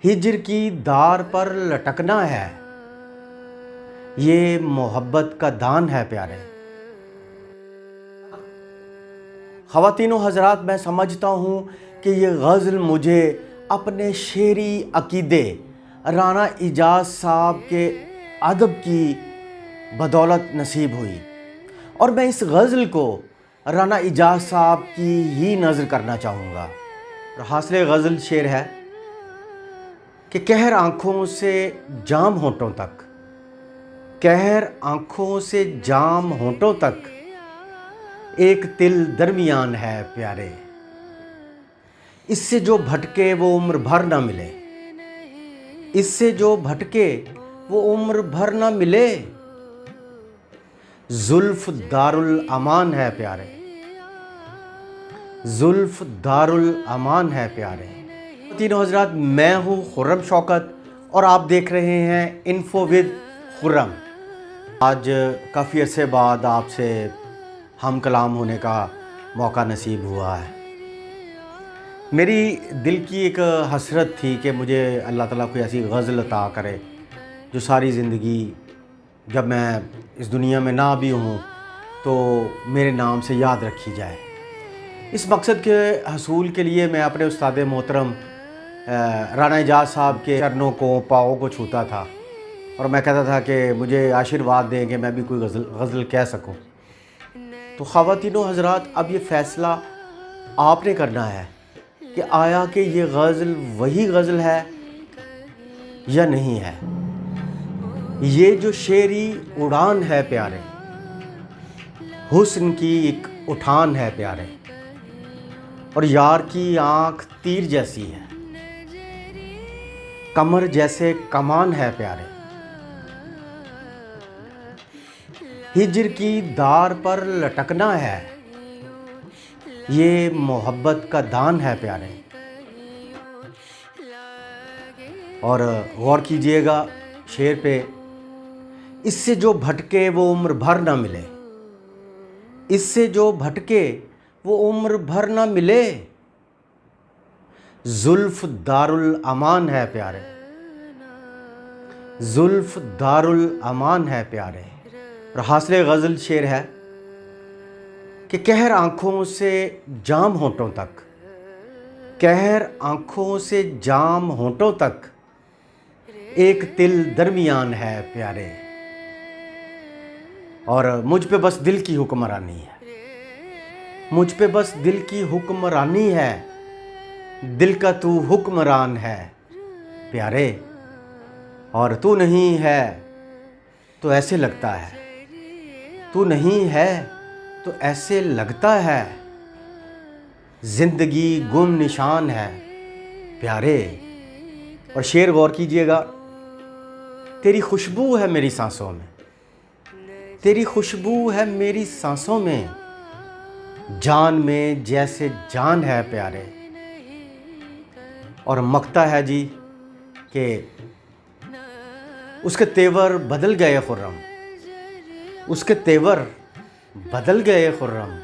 हिज्र की दार पर लटकना है, ये मोहब्बत का दान है प्यारे। ख़वातीनो हज़रात, मैं समझता हूँ कि ये गज़ल मुझे अपने शेरी अक़ीदे राना इजाज़ साहब के अदब की बदौलत नसीब हुई, और मैं इस गज़ल को राना इजाज़ साहब की ही नज़र करना चाहूँगा। हासिल गज़ल शेर है कि कहर आँखों से जाम होंठों तक, कहर आँखों से जाम होंठों तक एक तिल दरमियान है प्यारे। इससे जो भटके वो उम्र भर ना मिले, इससे जो भटके वो उम्र भर ना मिले। जुल्फ दारुल अमान है प्यारे, जुल्फ दारुल अमान है प्यारे। तीनों हज़रात, मैं हूँ खुर्रम शौकत और आप देख रहे हैं इन्फो विद खुर्रम। आज काफ़ी अरसे बाद आपसे हम कलाम होने का मौका नसीब हुआ है। मेरी दिल की एक हसरत थी कि मुझे अल्लाह ताला कोई ऐसी गज़ल अता करे जो सारी ज़िंदगी जब मैं इस दुनिया में ना भी हूँ तो मेरे नाम से याद रखी जाए। इस मकसद के हसूल के लिए मैं अपने उस्ताद मोहतरम राना इजाज़ साहब के चरणों को, पाँवों को छूता था और मैं कहता था कि मुझे आशीर्वाद दें कि मैं भी कोई गज़ल कह सकूं। तो ख़वातीनो हज़रात, अब ये फ़ैसला आपने करना है कि आया कि ये गज़ल वही गज़ल है या नहीं है। ये जो शेरी उड़ान है प्यारे, हुस्न की एक उठान है प्यारे, और यार की आँख तीर जैसी है, कमर जैसे कमान है प्यारे। हिज्र की दार पर लटकना है, ये मोहब्बत का दान है प्यारे। और गौर कीजिएगा शेर पे, इससे जो भटके वो उम्र भर ना मिले, इससे जो भटके वो उम्र भर ना मिले। जुल्फ दारुल अमान है प्यारे, जुल्फ दारुल अमान है प्यारे। और हासिल गज़ल शेर है कि कहर आँखों से जाम होंठों तक, कहर आँखों से जाम होंठों तक एक तिल दरमियान है प्यारे। और मुझ पे बस दिल की हुक्मरानी है, मुझ पे बस दिल की हुक्मरानी है, दिल का तू हुक्मरान है प्यारे। और तू नहीं है तो ऐसे लगता है, तू नहीं है तो ऐसे लगता है, ज़िंदगी गुम निशान है प्यारे। और शेर गौर कीजिएगा, तेरी खुशबू है मेरी सांसों में, तेरी खुशबू है मेरी सांसों में, जान में जैसे जान है प्यारे। और मकता है जी कि उसके तेवर बदल गए खुर्रम, उसके तेवर बदल गए खुर्रम,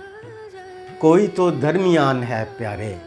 कोई तो दरमियान है प्यारे।